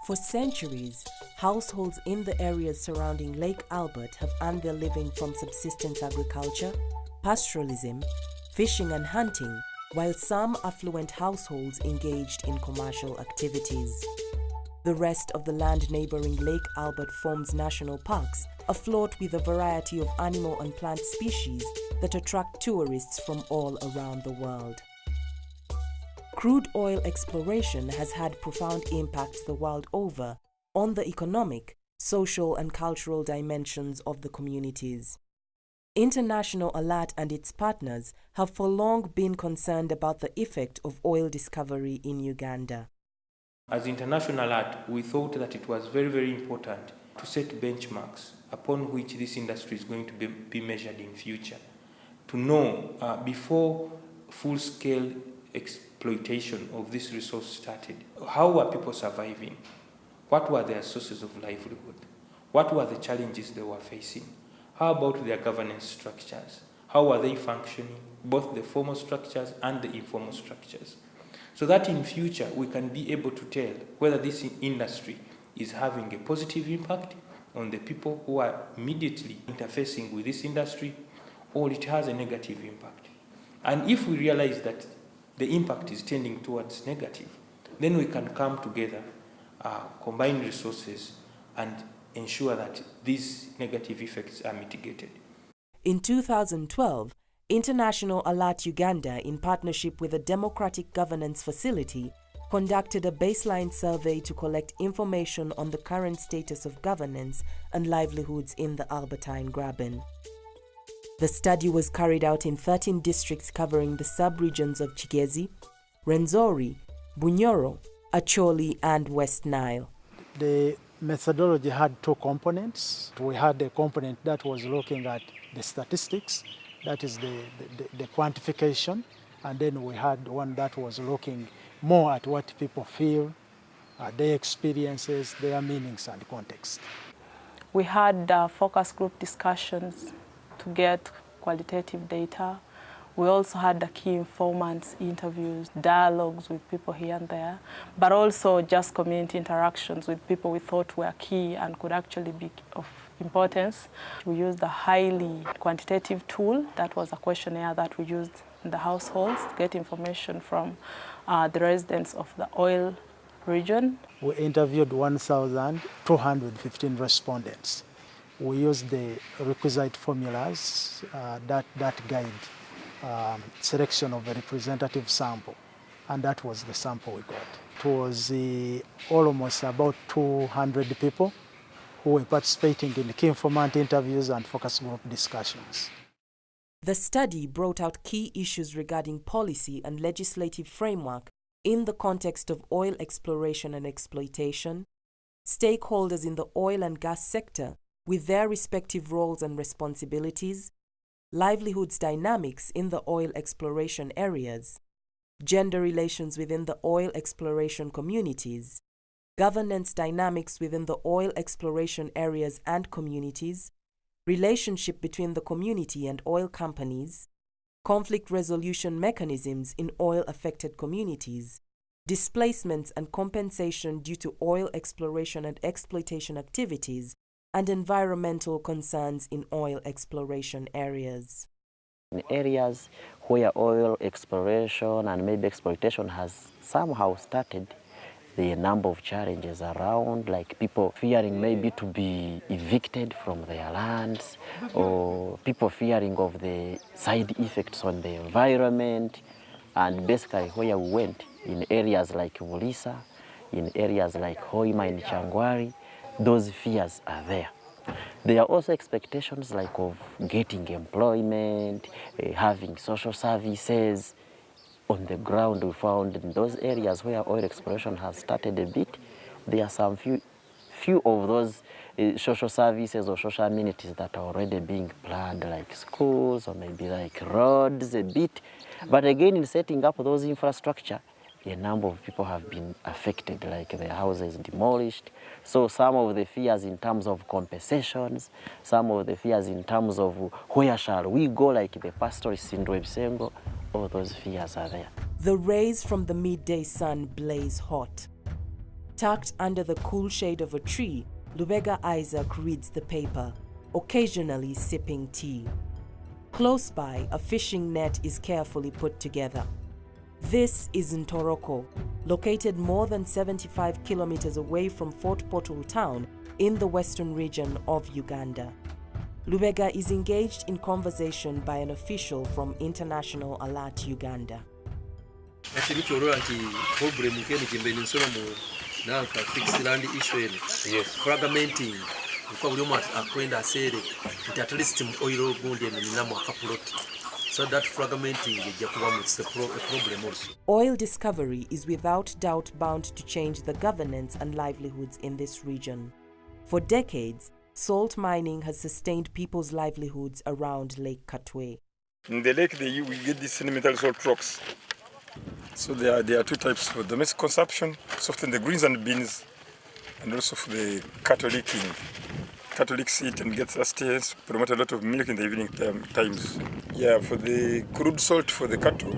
For centuries, households in the areas surrounding Lake Albert have earned their living from subsistence agriculture, pastoralism, fishing and hunting, while some affluent households engaged in commercial activities. The rest of the land neighboring Lake Albert forms national parks, afloat with a variety of animal and plant species that attract tourists from all around the world. Crude oil exploration has had profound impact the world over on the economic, social and cultural dimensions of the communities. International Alert and its partners have for long been concerned about the effect of oil discovery in Uganda. As International Alert, we thought that it was very, very important to set benchmarks upon which this industry is going to be measured in future. To know before full-scale exploitation of this resource started, how were people surviving? What were their sources of livelihood? What were the challenges they were facing? How about their governance structures? How were they functioning, both the formal structures and the informal structures? So that in future we can be able to tell whether this industry is having a positive impact on the people who are immediately interfacing with this industry, or it has a negative impact. And if we realize that the impact is tending towards negative, then we can come together, combine resources, and ensure that these negative effects are mitigated. In 2012, International Alert Uganda, in partnership with the Democratic Governance Facility, conducted a baseline survey to collect information on the current status of governance and livelihoods in the Albertine Graben. The study was carried out in 13 districts covering the sub-regions of Kigezi, Rwenzori, Bunyoro, Acholi and West Nile. The methodology had two components. We had a component that was looking at the statistics, that is the quantification, and then we had one that was looking more at what people feel, their experiences, their meanings and context. We had focus group discussions to get qualitative data. We also had the key informants interviews, dialogues with people here and there, but also just community interactions with people we thought were key and could actually be of importance. We used a highly quantitative tool that was a questionnaire that we used in the households to get information from the residents of the oil region. We interviewed 1,215 respondents. We used the requisite formulas that guide selection of a representative sample, and that was the sample we got. It was almost about 200 people who were participating in the key informant interviews and focus group discussions. The study brought out key issues regarding policy and legislative framework in the context of oil exploration and exploitation, stakeholders in the oil and gas sector with their respective roles and responsibilities, livelihoods dynamics in the oil exploration areas, gender relations within the oil exploration communities, governance dynamics within the oil exploration areas and communities, relationship between the community and oil companies, conflict resolution mechanisms in oil-affected communities, displacements and compensation due to oil exploration and exploitation activities, and environmental concerns in oil exploration areas. In areas where oil exploration and maybe exploitation has somehow started, the number of challenges around, like people fearing maybe to be evicted from their lands, or people fearing of the side effects on the environment. And basically where we went, in areas like Bulisa, in areas like Hoima and Changwari, those fears are there. There are also expectations like of getting employment, having social services. On the ground, we found in those areas where oil exploration has started a bit, there are some few of those social services or social amenities that are already being planned, like schools or maybe like roads a bit. But again, in setting up those infrastructure, a number of people have been affected, like their houses demolished. So some of the fears in terms of compensations, some of the fears in terms of where shall we go, like the pastoralists in Rwenzori, all those fears are there. The rays from the midday sun blaze hot. Tucked under the cool shade of a tree, Lubega Isaac reads the paper, occasionally sipping tea. Close by, a fishing net is carefully put together. This is Ntoroko, located more than 75 kilometers away from Fort Portal town in the western region of Uganda. Lubega is engaged in conversation by an official from International Alert Uganda. Yes. Fragmenting. So that fragmenting is a problem also. Oil discovery is without doubt bound to change the governance and livelihoods in this region. For decades, salt mining has sustained people's livelihoods around Lake Katwe. In the lake, we get these sedimentary salt rocks. So there are two types for domestic consumption, soften the greens and beans, and also for the cattle licking. Cattle licks it and get sustenance, promote a lot of milk in the evening times. Yeah, for the crude salt for the cattle,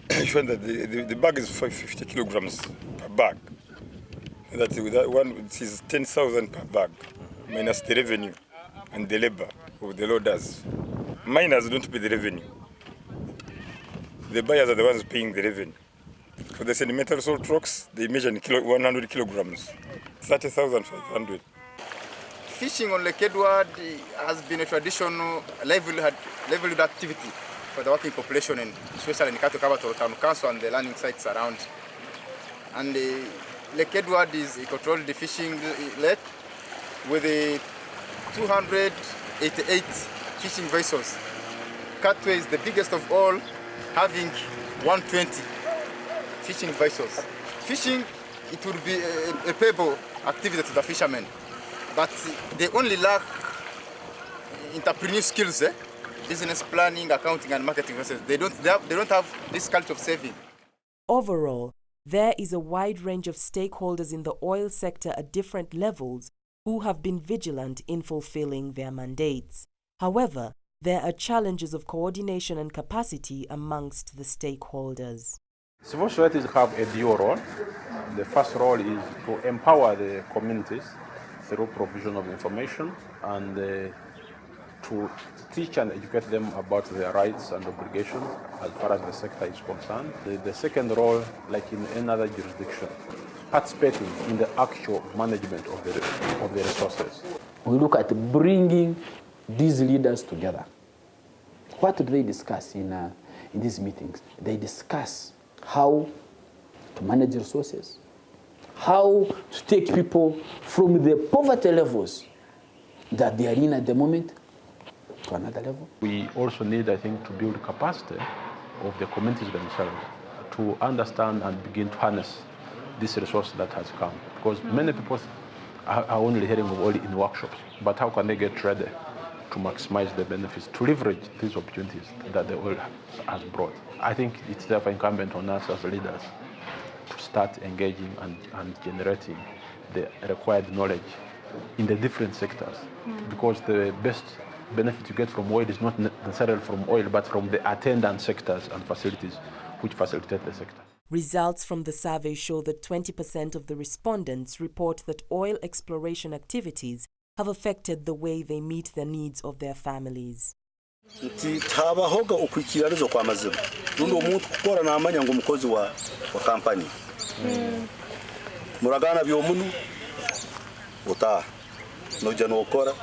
you find that the bag is 50 kilograms per bag. That one it is 10,000 per bag, minus the revenue and the labor of the loaders. Miners don't pay the revenue. The buyers are the ones paying the revenue. For the sedimentary salt rocks, they measure in 100 kilograms, 30,500. Fishing on Lake Edward has been a traditional livelihood activity for the working population, and especially in Kato-Kabato Town Council and the landing sites around. And Lake Edward is a controlled fishing lake with 288 fishing vessels. Katwe is the biggest of all, having 120 fishing vessels. Fishing, it would be a payable activity to the fishermen, but they only lack entrepreneurial skills, business planning, accounting, and marketing. They don't have this culture of saving. Overall, there is a wide range of stakeholders in the oil sector at different levels who have been vigilant in fulfilling their mandates. However, there are challenges of coordination and capacity amongst the stakeholders. Civil societies have a dual role. The first role is to empower the communities through provision of information and to teach and educate them about their rights and obligations as far as the sector is concerned. The second role, like in any other jurisdiction, participating in the actual management of the resources. We look at bringing these leaders together. What do they discuss in these meetings? They discuss how to manage resources, how to take people from the poverty levels that they are in at the moment to another level. We also need, I think, to build capacity of the communities themselves to understand and begin to harness this resource that has come. Because many people are only hearing of oil in workshops, but how can they get ready to maximize the benefits, to leverage these opportunities that the oil has brought? I think it's therefore incumbent on us as leaders to start engaging and generating the required knowledge in the different sectors, because the best benefit you get from oil is not necessarily from oil, but from the attendant sectors and facilities which facilitate the sector. Results from the survey show that 20% of the respondents report that oil exploration activities have affected the way they meet the needs of their families. Tabahoga ukwikirarizo kwa mazima nundo umuntu ukora namanya ngo umukozi wa company muragana byo munu uta noja no ukora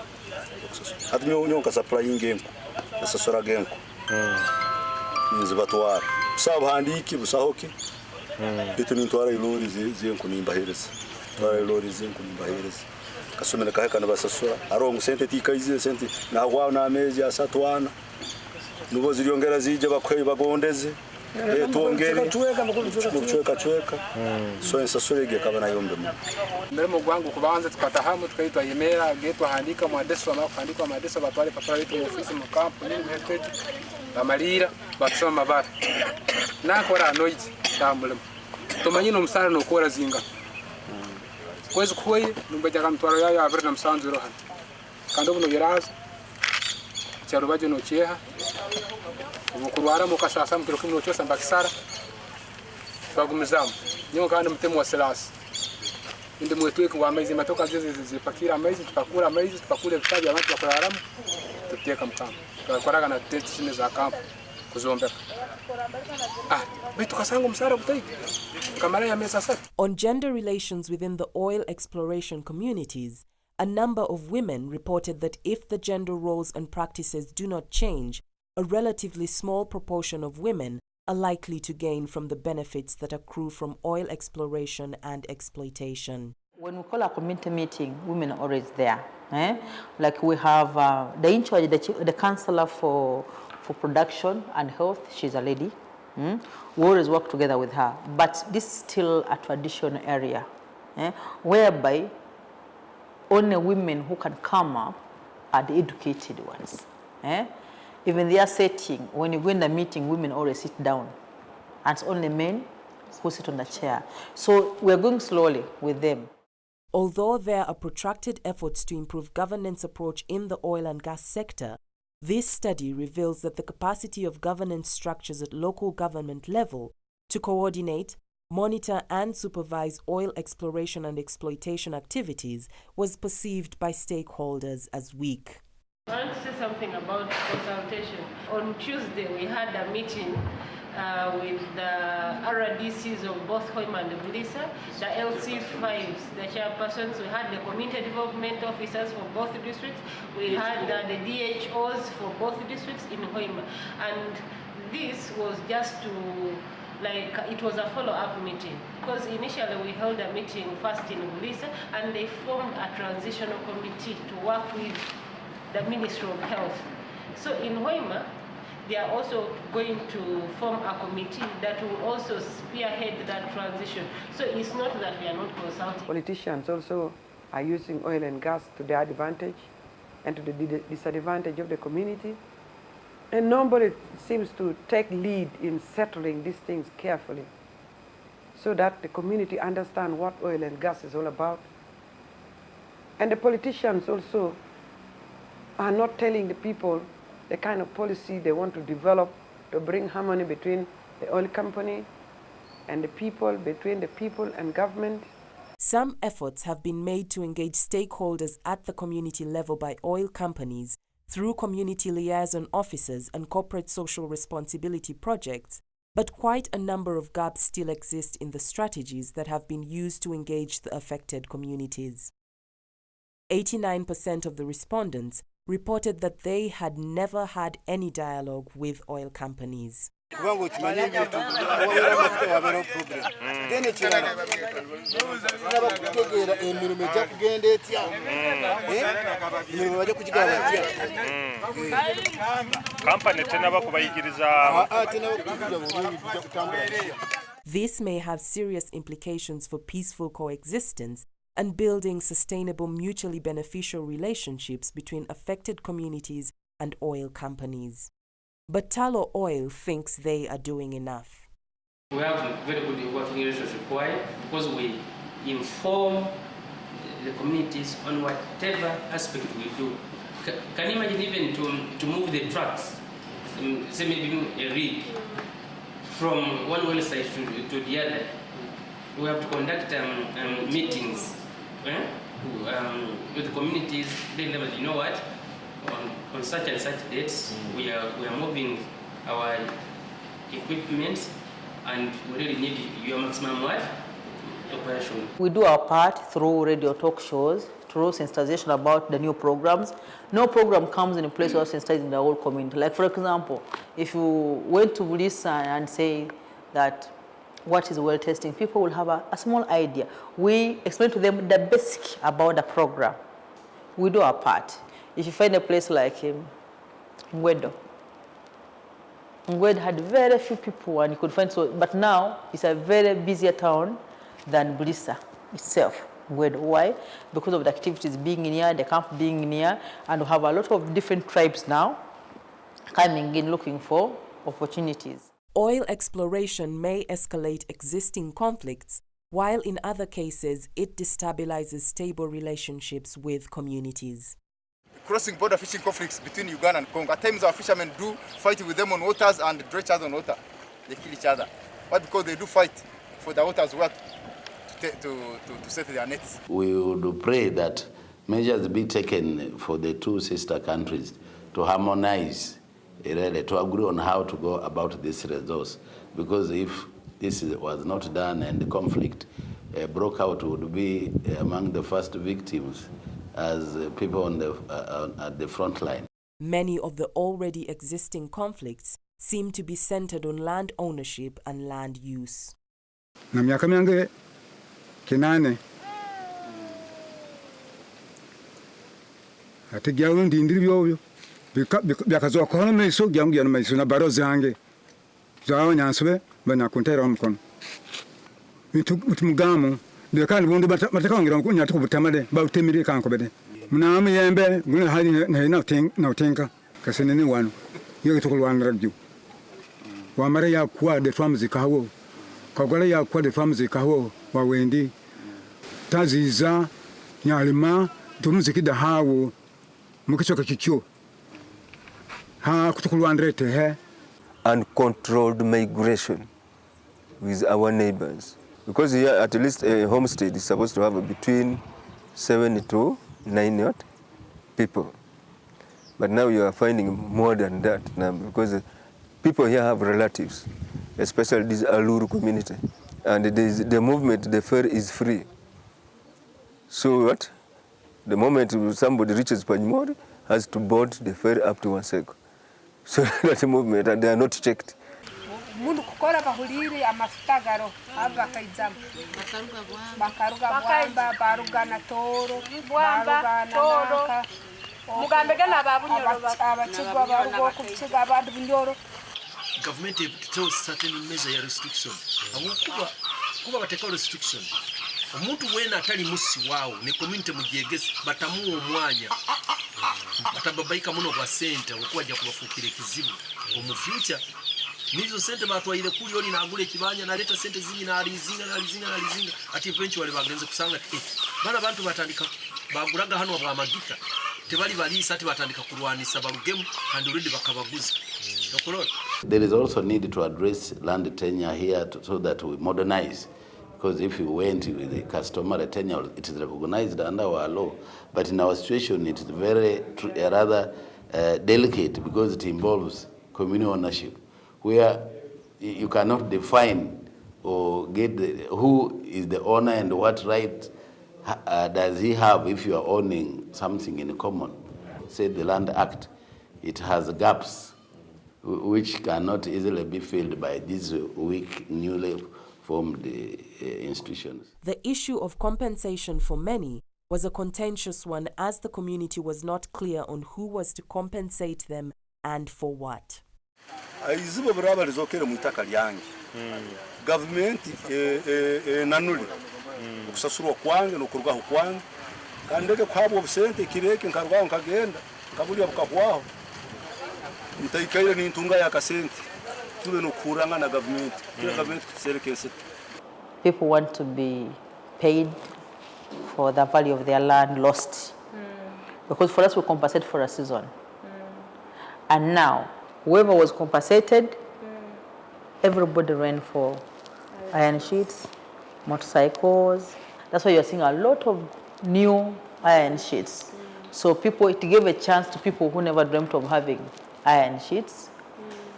admyo nyonka supplying genko asasora genko nizi batwara usaba handiki busahoke bitu nintwara ilori zenko nimbahereza twara ilori zenko nimbahereza kasomera kahe kana basasura arongo sente tikaize sente na wa na mezi asatwana nubo ziriongera zije bakwe bagondeze tuongere chweka so ensasure kabana yombe mbere mu gwangu kubanza tukatahamu tukaitwa yemera getwa handika mwadeso na kuandika mwadeso batwale papa wetu mu ofisi mu camp ni mheketu na malira batsoma mabara nakora noite tambule tomanyino musana no kora zinga kwezi kuye numbeja kamtwaro yayo abere na msanzu rohan kando buno biraza cyarubaje no cyeha umukurwara mukashasa mukiro kimwe cyo samba kisara bagumizamu nyo kandi mutemu wa selasi indi mwetweke wa maize matoka zipakira maize tukakula maize tukakule vitaji abantu bakora haramu tuteka mkampo tukakoraga na test zine za kampo kuzombeka bitu kasango msara butaiki kamara ya mesa sasa. On gender relations within the oil exploration communities, a number of women reported that if the gender roles and practices do not change, a relatively small proportion of women are likely to gain from the benefits that accrue from oil exploration and exploitation. When we call a community meeting, women are always there. Like we have the in charge, the counselor for production and health, she's a lady. We always work together with her. But this is still a traditional area, whereby only women who can come up are the educated ones. Even their setting, when you go in the meeting, women always sit down. And it's only men who sit on the chair. So we're going slowly with them. Although there are protracted efforts to improve governance approach in the oil and gas sector, this study reveals that the capacity of governance structures at local government level to coordinate, monitor and supervise oil exploration and exploitation activities was perceived by stakeholders as weak. I want to say something about consultation. On Tuesday, we had a meeting with the RDCs of both Hoima and Bulisa, the LC5s, the chairpersons. We had the community development officers for both districts. We had the DHOs for both districts in Hoima. And this was just to, it was a follow-up meeting. Because initially we held a meeting first in Bulisa, and they formed a transitional committee to work with the Ministry of Health. So in Hoima, they are also going to form a committee that will also spearhead that transition. So it's not that we are not consulting. Politicians also are using oil and gas to their advantage and to the disadvantage of the community. And nobody seems to take lead in settling these things carefully so that the community understand what oil and gas is all about. And the politicians also are not telling the people the kind of policy they want to develop to bring harmony between the oil company and the people, between the people and government. Some efforts have been made to engage stakeholders at the community level by oil companies through community liaison officers and corporate social responsibility projects, but quite a number of gaps still exist in the strategies that have been used to engage the affected communities. 89% of the respondents reported that they had never had any dialogue with oil companies. This may have serious implications for peaceful coexistence and building sustainable, mutually beneficial relationships between affected communities and oil companies. But Talo Oil thinks they are doing enough. We have a very good working relationship. Why? Because we inform the communities on whatever aspect we do. Can you imagine even to move the trucks, say maybe a rig, from one oil site to the other? We have to conduct meetings with the communities. They never, you know what? On such and such dates, we are moving our equipment, and we really need your maximum operation. We do our part through radio talk shows, through sensitization about the new programs. No program comes in a place without sensitizing the whole community. Like, for example, if you went to Bulisa and say that what is well testing, people will have a small idea. We explain to them the basic about the program. We do our part. If you find a place like Ngwedo had very few people and you could find so, but now it's a very busier town than Bulisa itself. Ngwedo. Why? Because of the activities being near, the camp being near, and we have a lot of different tribes now coming in looking for opportunities. Oil exploration may escalate existing conflicts, while in other cases it destabilizes stable relationships with communities. Crossing border fishing conflicts between Uganda and Congo. At times our fishermen do fight with them on waters and dredge us on water. They kill each other. Why? Because they do fight for the waters set their nets. We would pray that measures be taken for the two sister countries to harmonize, really, to agree on how to go about this resource. Because if this was not done and the conflict broke out, would be among the first victims as people on at the front line. Many of the already existing conflicts seem to be centered on land ownership and land use. Na miaka mingi kinane atigia undi ndiri byo byakazoa kono meso gyangu yana meso na baro zange zawo nyanswe bana kontera omukono mitumugamu de kandi bundu batakongera kunyata kubutamade bautemire kankobede munamu yembe gune hali na utenka kasenene wanu yoge tukulwanira byo wamara ya kwa de twamuzika hawo kagwala ya kwa de twamuzika hawo wawendi taziza nyalima tumuzikida hawo mukichoka kicho ha kutukulwandirete he uncontrolled migration with our neighbors, because here at least a homestead is supposed to have between 7 to 9 people, but now you are finding more than that number, because people here have relatives, especially this Aluru community, and the movement, the fare is free. So what? The moment somebody reaches Panyimori, has to board the ferry up to Wanseko. So that's a movement, and they are not checked. Mundu kukora bahuliri amafutagaro aba kaizama bakaruga bwamba baruga na toro bwamba toro mugambe gana babunyoro abachigwa barugo kuchiga abantu bunyoro. Government tells certain measure ya restriction kuba bateka restriction omuntu wena atali musi wawo ne community mujegese batamuwa omwanya batababaika muno kwa center okwaja kubafukira ekizibu mu future nizo sente batwayire kuli oli nagule kibanya naleta sente zingi nalizinga ati eventually bagenze kusanga bana bantu batandika baguraga hano bwa magita tebali balisa ati batandika kulwanisa balugemu kandi already bakabaguza. There is also need to address land tenure here so that we modernize. Because if you went with the customary tenure, it is recognized under our law. But in our situation, it is very rather delicate because it involves communal ownership, where you cannot define or get who is the owner and what right does he have if you are owning something in common. Say the Land Act, it has gaps which cannot easily be filled by these weak, newly formed institutions. The issue of compensation for many was a contentious one, as the community was not clear on who was to compensate them and for what. Izibo braba rizokere mu itaka lyange. Government nanuli. Kusasuro kwange no kurwaho kwange. Kandeke kwabo obsente kireke nkarwaho nkagenda. Kabuli abukahwaho. Mtaikaire ni ntunga ya kasente. Tube no kuranga na government. Kila government kuserekese. People want to be paid for the value of their land lost. Because for us, we compensate for a season. And now, whoever was compensated, everybody ran for iron sheets, motorcycles. That's why you're seeing a lot of new iron sheets. So people, it gave a chance to people who never dreamt of having iron sheets,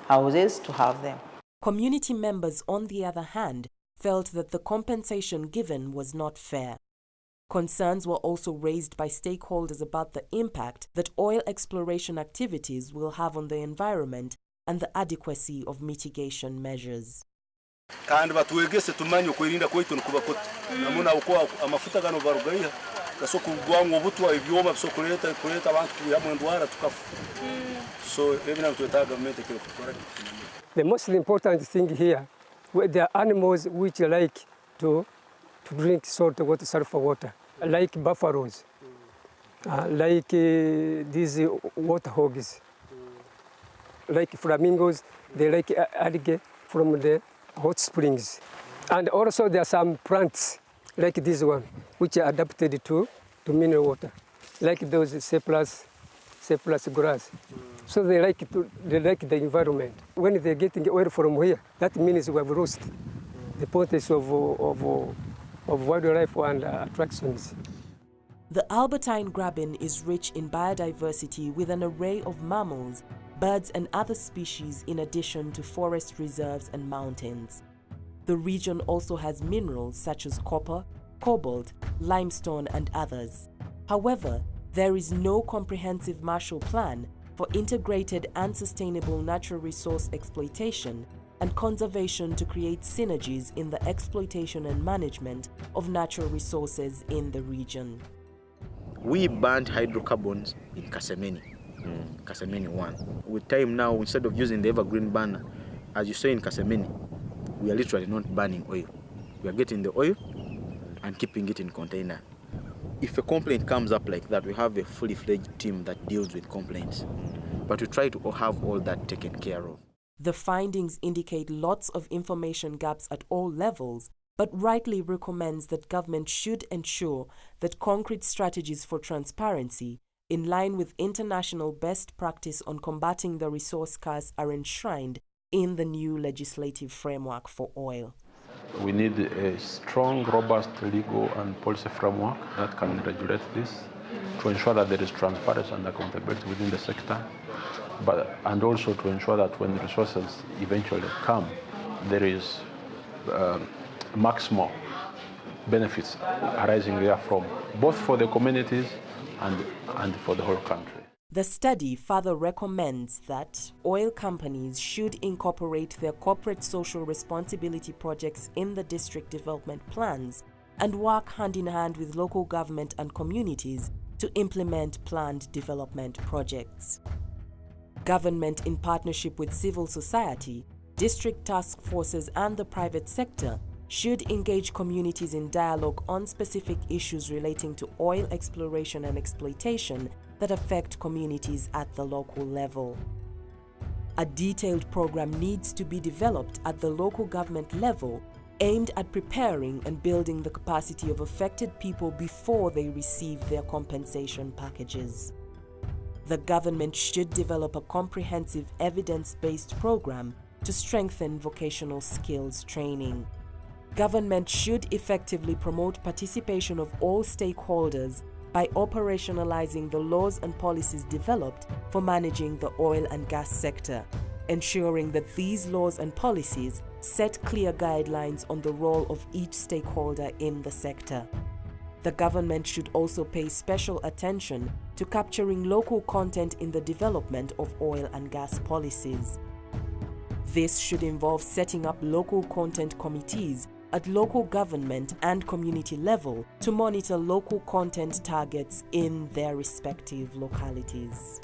houses, to have them. Community members, on the other hand, felt that the compensation given was not fair. Concerns were also raised by stakeholders about the impact that oil exploration activities will have on the environment and the adequacy of mitigation measures. Kandi batuwegese tumanye kwirinda kwitu nkubakote namuna uko amafuta gano barugaiha gasoko gwango butwa ibyoma bisokuleta abantu kuyamwe ndwara tukafu. So even to government correct. The most important thing here, there are animals which like to drink salt water, sulfur water, like buffaloes, like these water hogs, like flamingos. They like algae from the hot springs. And also there are some plants like this one, which are adapted to mineral water, like those cypress grass. So they like the environment. When they're getting oil from here, that means we have lost the importance of of wildlife and attractions. The Albertine Graben is rich in biodiversity with an array of mammals, birds and other species in addition to forest reserves and mountains. The region also has minerals such as copper, cobalt, limestone and others. However, there is no comprehensive Marshall Plan for integrated and sustainable natural resource exploitation and conservation to create synergies in the exploitation and management of natural resources in the region. We burned hydrocarbons in Kasemeni, Kasemeni 1. With time now, instead of using the evergreen burner, as you saw in Kasemeni, we are literally not burning oil. We are getting the oil and keeping it in container. If a complaint comes up like that, we have a fully fledged team that deals with complaints. But we try to have all that taken care of. The findings indicate lots of information gaps at all levels, but rightly recommends that government should ensure that concrete strategies for transparency, in line with international best practice on combating the resource curse, are enshrined in the new legislative framework for oil. We need a strong, robust legal and policy framework that can regulate this to ensure that there is transparency and accountability within the sector, and also to ensure that when the resources eventually come, there is maximal benefits arising therefrom, both for the communities and for the whole country. The study further recommends that oil companies should incorporate their corporate social responsibility projects in the district development plans and work hand in hand with local government and communities to implement planned development projects. Government, in partnership with civil society, district task forces and the private sector, should engage communities in dialogue on specific issues relating to oil exploration and exploitation that affect communities at the local level. A detailed program needs to be developed at the local government level aimed at preparing and building the capacity of affected people before they receive their compensation packages. The government should develop a comprehensive evidence-based program to strengthen vocational skills training. Government should effectively promote participation of all stakeholders by operationalizing the laws and policies developed for managing the oil and gas sector, ensuring that these laws and policies set clear guidelines on the role of each stakeholder in the sector. The government should also pay special attention to capturing local content in the development of oil and gas policies. This should involve setting up local content committees at local government and community level to monitor local content targets in their respective localities.